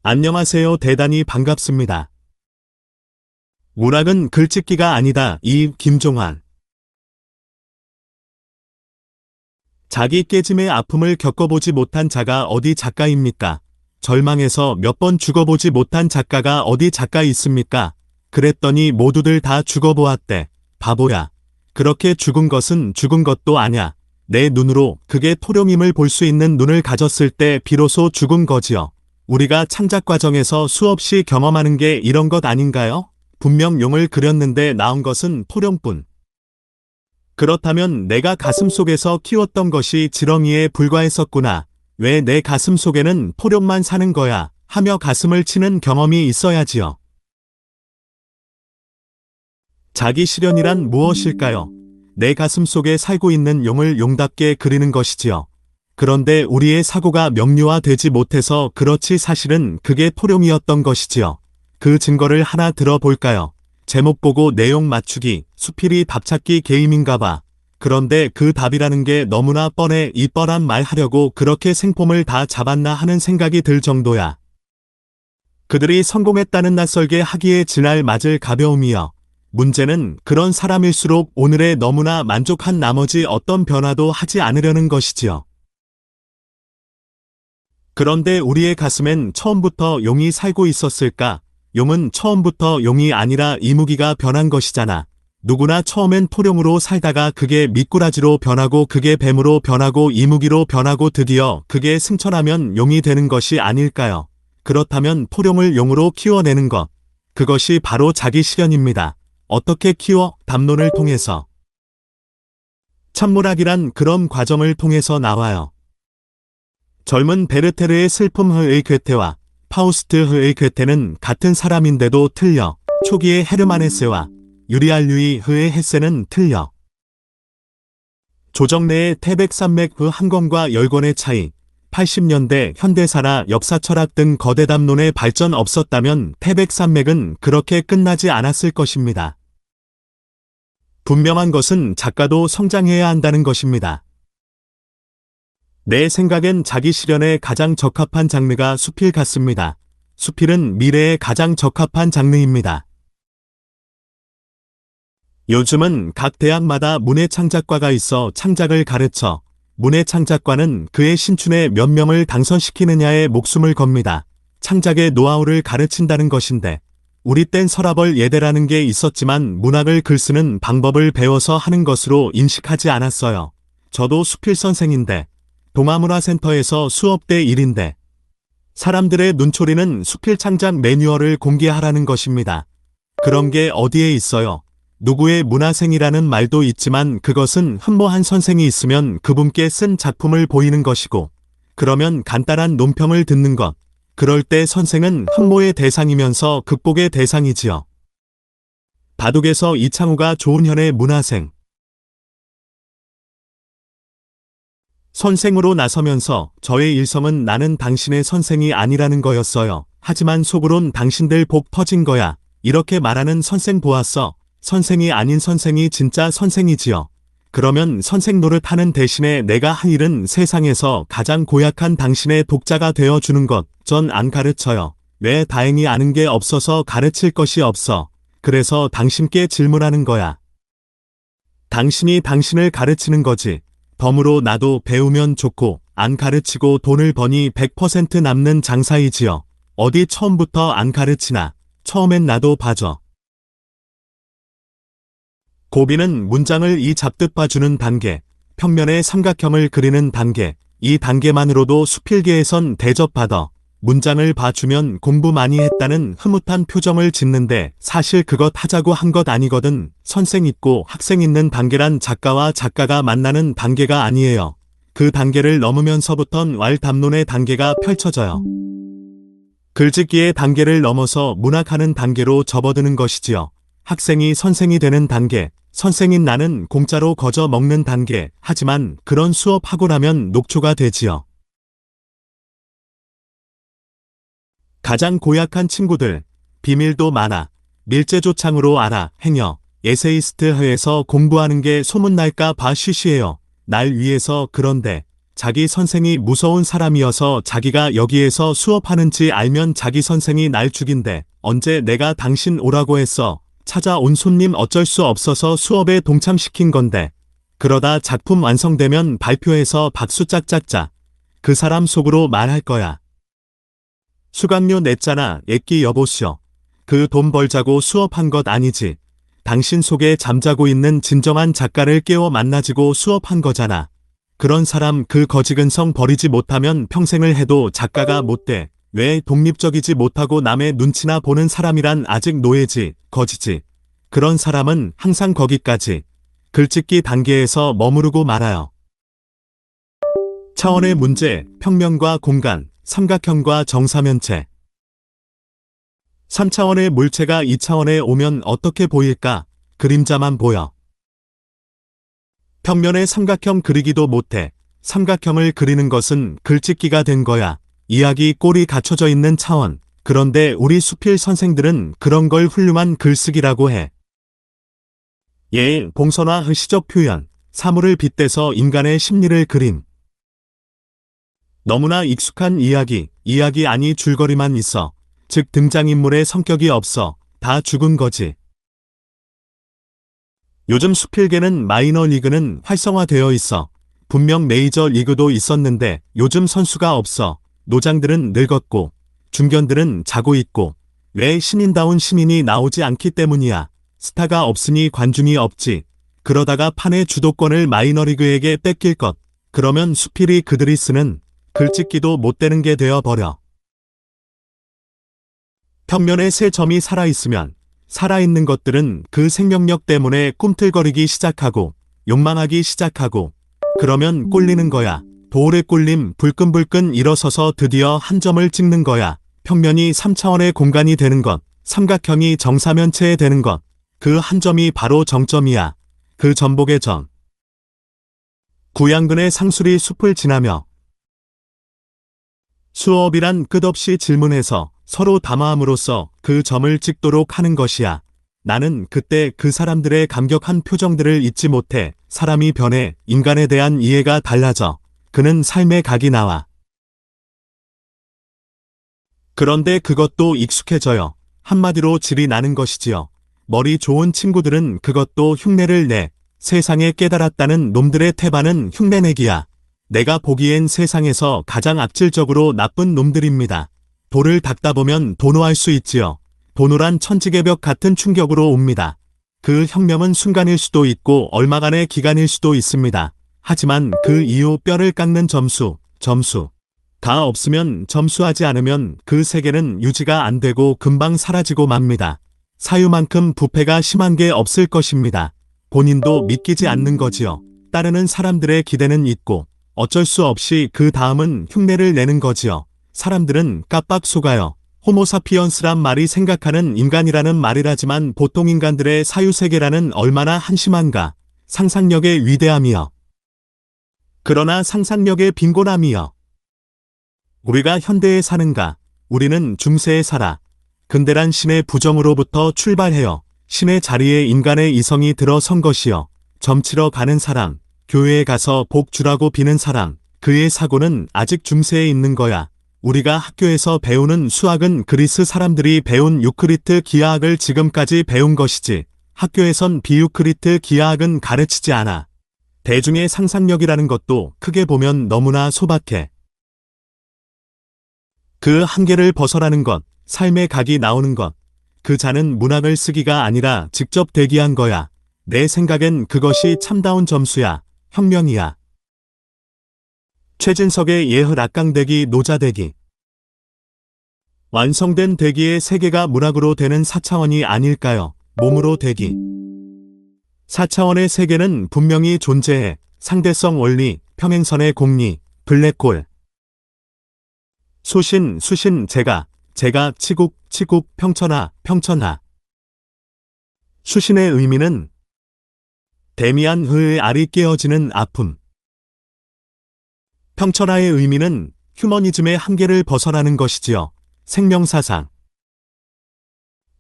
안녕하세요. 대단히 반갑습니다. 문학은 글짓기가 아니다. 이 김종환. 자기 깨짐의 아픔을 겪어보지 못한 자가 어디 작가입니까? 절망해서 몇 번 죽어보지 못한 작가가 어디 작가 있습니까? 그랬더니 모두들 다 죽어보았대. 바보야. 그렇게 죽은 것은 죽은 것도 아냐. 내 눈으로 그게 토룡임을 볼 수 있는 눈을 가졌을 때 비로소 죽은 거지요. 우리가 창작 과정에서 수없이 경험하는 게 이런 것 아닌가요? 분명 용을 그렸는데 나온 것은 토룡뿐. 그렇다면 내가 가슴속에서 키웠던 것이 지렁이에 불과했었구나. 왜 내 가슴 속에는 토룡만 사는 거야? 하며 가슴을 치는 경험이 있어야지요. 자기 실현이란 무엇일까요? 내 가슴 속에 살고 있는 용을 용답게 그리는 것이지요. 그런데 우리의 사고가 명료화되지 못해서 그렇지 사실은 그게 토룡이었던 것이지요. 그 증거를 하나 들어볼까요? 제목 보고 내용 맞추기, 수필이 답찾기 게임인가봐. 그런데 그 답이라는 게 너무나 뻔해. 이 뻔한 말 하려고 그렇게 생폼을 다 잡았나 하는 생각이 들 정도야. 그들이 성공했다는 낯설게 하기에 지날 맞을 가벼움이여. 문제는 그런 사람일수록 오늘에 너무나 만족한 나머지 어떤 변화도 하지 않으려는 것이지요. 그런데 우리의 가슴엔 처음부터 용이 살고 있었을까? 용은 처음부터 용이 아니라 이무기가 변한 것이잖아. 누구나 처음엔 토룡으로 살다가 그게 미꾸라지로 변하고 그게 뱀으로 변하고 이무기로 변하고 드디어 그게 승천하면 용이 되는 것이 아닐까요? 그렇다면 토룡을 용으로 키워내는 것. 그것이 바로 자기 실현입니다. 어떻게 키워? 담론을 통해서. 천문학이란 그런 과정을 통해서 나와요. 젊은 베르테르의 슬픔의 괴테와 파우스트의 괴테는 같은 사람인데도 틀려. 초기의 헤르만 헤세와 유리알류의 헤세는 틀려. 조정래의 태백산맥 한 권과 10권의 차이. 80년대 현대사나 역사철학 등 거대 담론의 발전 없었다면 태백산맥은 그렇게 끝나지 않았을 것입니다. 분명한 것은 작가도 성장해야 한다는 것입니다. 내 생각엔 자기 실현에 가장 적합한 장르가 수필 같습니다. 수필은 미래에 가장 적합한 장르입니다. 요즘은 각 대학마다 문예창작과가 있어 창작을 가르쳐 문예창작과는 그의 신춘에 몇 명을 당선시키느냐에 목숨을 겁니다. 창작의 노하우를 가르친다는 것인데 우리 땐 서라벌 예대라는 게 있었지만 문학을 글쓰는 방법을 배워서 하는 것으로 인식하지 않았어요. 저도 수필 선생인데 동아문화센터에서 수업대 일인데 사람들의 눈초리는 수필 창작 매뉴얼을 공개하라는 것입니다. 그런 게 어디에 있어요? 누구의 문화생이라는 말도 있지만 그것은 흠모한 선생이 있으면 그분께 쓴 작품을 보이는 것이고 그러면 간단한 논평을 듣는 것. 그럴 때 선생은 흠모의 대상이면서 극복의 대상이지요. 바둑에서 이창호가 조은현의 문화생. 선생으로 나서면서 저의 일성은 나는 당신의 선생이 아니라는 거였어요. 하지만 속으론 당신들 복 터진 거야. 이렇게 말하는 선생 보았어. 선생이 아닌 선생이 진짜 선생이지요. 그러면 선생 노릇하는 대신에 내가 할 일은 세상에서 가장 고약한 당신의 독자가 되어주는 것. 전 안 가르쳐요. 왜? 다행히 아는 게 없어서 가르칠 것이 없어. 그래서 당신께 질문하는 거야. 당신이 당신을 가르치는 거지. 덤으로 나도 배우면 좋고 안 가르치고 돈을 버니 100% 남는 장사이지요. 어디 처음부터 안 가르치나. 처음엔 나도 봐줘. 고비는 문장을 이 잡듯 봐주는 단계, 평면의 삼각형을 그리는 단계, 이 단계만으로도 수필계에선 대접받아. 문장을 봐주면 공부 많이 했다는 흐뭇한 표정을 짓는데 사실 그것 하자고 한 것 아니거든. 선생 있고 학생 있는 단계란 작가와 작가가 만나는 단계가 아니에요. 그 단계를 넘으면서부턴 왈 담론의 단계가 펼쳐져요. 글짓기의 단계를 넘어서 문학하는 단계로 접어드는 것이지요. 학생이 선생이 되는 단계, 선생인 나는 공짜로 거저 먹는 단계. 하지만 그런 수업하고 나면 녹초가 되지요. 가장 고약한 친구들, 비밀도 많아. 밀재조창으로 알아. 행여 에세이스트회에서 공부하는 게 소문날까 봐 쉬쉬해요. 날 위해서. 그런데 자기 선생이 무서운 사람이어서 자기가 여기에서 수업하는지 알면 자기 선생이 날 죽인대. 언제 내가 당신 오라고 했어. 찾아온 손님 어쩔 수 없어서 수업에 동참시킨 건데. 그러다 작품 완성되면 발표해서 박수 짝짝짝. 그 사람 속으로 말할 거야. 수강료 냈잖아, 애끼 여보쇼. 그 돈 벌자고 수업한 것 아니지. 당신 속에 잠자고 있는 진정한 작가를 깨워 만나지고 수업한 거잖아. 그런 사람 그 거지근성 버리지 못하면 평생을 해도 작가가 못 돼. 왜 독립적이지 못하고 남의 눈치나 보는 사람이란 아직 노예지, 거지지. 그런 사람은 항상 거기까지. 글짓기 단계에서 머무르고 말아요. 차원의 문제, 평면과 공간, 삼각형과 정사면체. 3차원의 물체가 2차원에 오면 어떻게 보일까? 그림자만 보여. 평면의 삼각형 그리기도 못해. 삼각형을 그리는 것은 글짓기가 된 거야. 이야기 꼴이 갖춰져 있는 차원. 그런데 우리 수필 선생들은 그런 걸 훌륭한 글쓰기라고 해. 예일, 봉선화 의시적 표현. 사물을 빗대서 인간의 심리를 그림. 너무나 익숙한 이야기 아니 줄거리만 있어. 즉 등장인물의 성격이 없어. 다 죽은 거지. 요즘 수필계는 마이너리그는 활성화되어 있어. 분명 메이저리그도 있었는데 요즘 선수가 없어. 노장들은 늙었고 중견들은 자고 있고. 왜 신인다운 시민이 나오지 않기 때문이야. 스타가 없으니 관중이 없지. 그러다가 판의 주도권을 마이너리그에게 뺏길 것. 그러면 수필이 그들이 쓰는 글짓기도 못 되는 게 되어버려. 평면에 새 점이 살아있으면 살아있는 것들은 그 생명력 때문에 꿈틀거리기 시작하고 욕망하기 시작하고 그러면 꼴리는 거야. 돌에 꼴림 불끈불끈 일어서서 드디어 한 점을 찍는 거야. 평면이 3차원의 공간이 되는 것, 삼각형이 정사면체에 되는 것. 그 한 점이 바로 정점이야. 그 전복의 점. 구양근의 상술이 숲을 지나며 수업이란 끝없이 질문해서 서로 담화함으로써 그 점을 찍도록 하는 것이야. 나는 그때 그 사람들의 감격한 표정들을 잊지 못해. 사람이 변해. 인간에 대한 이해가 달라져. 그는 삶의 각이 나와. 그런데 그것도 익숙해져요. 한마디로 질이 나는 것이지요. 머리 좋은 친구들은 그것도 흉내를 내. 세상에 깨달았다는 놈들의 태반은 흉내내기야. 내가 보기엔 세상에서 가장 악질적으로 나쁜 놈들입니다. 돌을 닦다 보면 도노할 수 있지요. 도노란 천지개벽 같은 충격으로 옵니다. 그 혁명은 순간일 수도 있고 얼마간의 기간일 수도 있습니다. 하지만 그 이후 뼈를 깎는 점수가 없으면 점수하지 않으면 그 세계는 유지가 안 되고 금방 사라지고 맙니다. 사유만큼 부패가 심한 게 없을 것입니다. 본인도 믿기지 않는 거지요. 따르는 사람들의 기대는 있고 어쩔 수 없이 그 다음은 흉내를 내는 거지요. 사람들은 깜빡 속아요. 호모사피언스란 말이 생각하는 인간이라는 말이라지만 보통 인간들의 사유세계라는 얼마나 한심한가. 상상력의 위대함이여. 그러나 상상력의 빈곤함이여. 우리가 현대에 사는가? 우리는 중세에 살아. 근대란 신의 부정으로부터 출발해요. 신의 자리에 인간의 이성이 들어선 것이요. 점치러 가는 사람, 교회에 가서 복 주라고 비는 사람, 그의 사고는 아직 중세에 있는 거야. 우리가 학교에서 배우는 수학은 그리스 사람들이 배운 유크리트 기하학을 지금까지 배운 것이지. 학교에선 비유크리트 기하학은 가르치지 않아. 대중의 상상력이라는 것도 크게 보면 너무나 소박해. 그 한계를 벗어나는 것, 삶의 각이 나오는 것. 그 자는 문학을 쓰기가 아니라 직접 대기한 거야. 내 생각엔 그것이 참다운 점수야. 혁명이야. 최진석의 예흐 락강대기 노자대기. 완성된 대기의 세계가 문학으로 되는 4차원이 아닐까요? 몸으로 대기. 4차원의 세계는 분명히 존재해. 상대성 원리, 평행선의 공리, 블랙홀. 수신, 제가, 치국, 평천하. 수신의 의미는 데미안 흐의 알이 깨어지는 아픔. 평천하의 의미는 휴머니즘의 한계를 벗어나는 것이지요. 생명사상.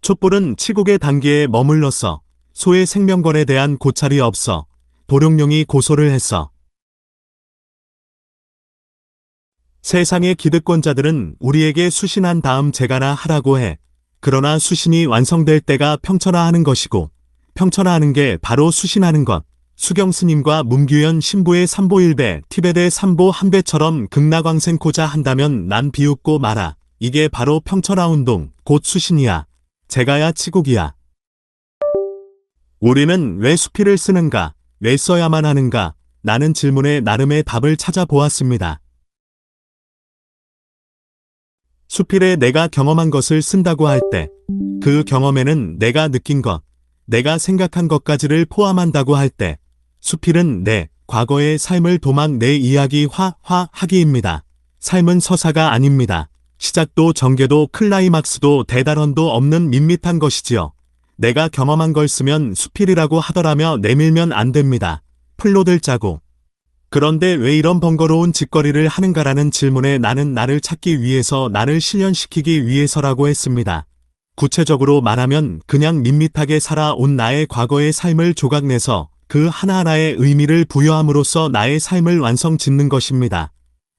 촛불은 치국의 단계에 머물렀어. 소의 생명권에 대한 고찰이 없어. 도룡뇽이 고소를 했어. 세상의 기득권자들은 우리에게 수신한 다음 재가나 하라고 해. 그러나 수신이 완성될 때가 평천화하는 것이고, 평천화하는 게 바로 수신하는 것. 수경스님과 문규현 신부의 삼보일배, 티베트의 삼보 한배처럼 극락왕생코자 한다면 난 비웃고 말아. 이게 바로 평천화운동, 곧 수신이야. 재가야 치국이야. 우리는 왜 수필을 쓰는가? 왜 써야만 하는가? 라는 질문에 나름의 답을 찾아보았습니다. 수필에 내가 경험한 것을 쓴다고 할 때, 그 경험에는 내가 느낀 것, 내가 생각한 것까지를 포함한다고 할 때, 수필은 내 과거의 삶을 도막 내 이야기 하기입니다. 삶은 서사가 아닙니다. 시작도 전개도 클라이막스도 대단원도 없는 밋밋한 것이지요. 내가 경험한 걸 쓰면 수필이라고 하더라며 내밀면 안 됩니다. 플로들 짜고. 그런데 왜 이런 번거로운 짓거리를 하는가라는 질문에 나는 나를 찾기 위해서, 나를 실현시키기 위해서라고 했습니다. 구체적으로 말하면 그냥 밋밋하게 살아온 나의 과거의 삶을 조각내서 그 하나하나의 의미를 부여함으로써 나의 삶을 완성 짓는 것입니다.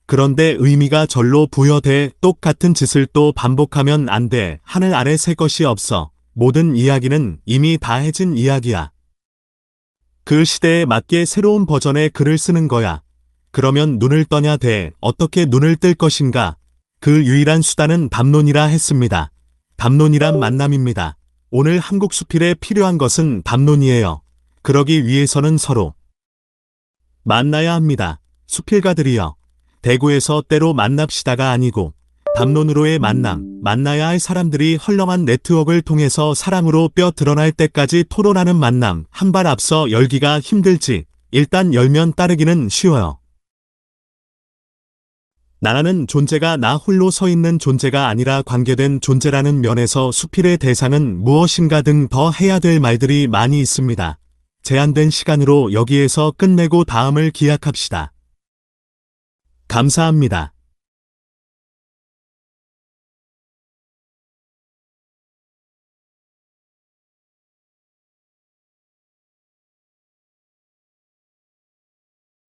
그런데 의미가 절로 부여돼 똑같은 짓을 또 반복하면 안 돼. 하늘 아래 새 것이 없어. 모든 이야기는 이미 다 해진 이야기야. 그 시대에 맞게 새로운 버전의 글을 쓰는 거야. 그러면 눈을 떠냐 돼. 어떻게 눈을 뜰 것인가? 그 유일한 수단은 담론이라 했습니다. 담론이란 만남입니다. 오늘 한국 수필에 필요한 것은 담론이에요. 그러기 위해서는 서로 만나야 합니다. 수필가들이여. 대구에서 때로 만납시다가 아니고 담론으로의 만남, 만나야 할 사람들이 헐렁한 네트워크를 통해서 사랑으로 뼈 드러날 때까지 토론하는 만남. 한 발 앞서 열기가 힘들지. 일단 열면 따르기는 쉬워요. 나라는 존재가 나 홀로 서 있는 존재가 아니라 관계된 존재라는 면에서 수필의 대상은 무엇인가 등 더 해야 될 말들이 많이 있습니다. 제한된 시간으로 여기에서 끝내고 다음을 기약합시다. 감사합니다.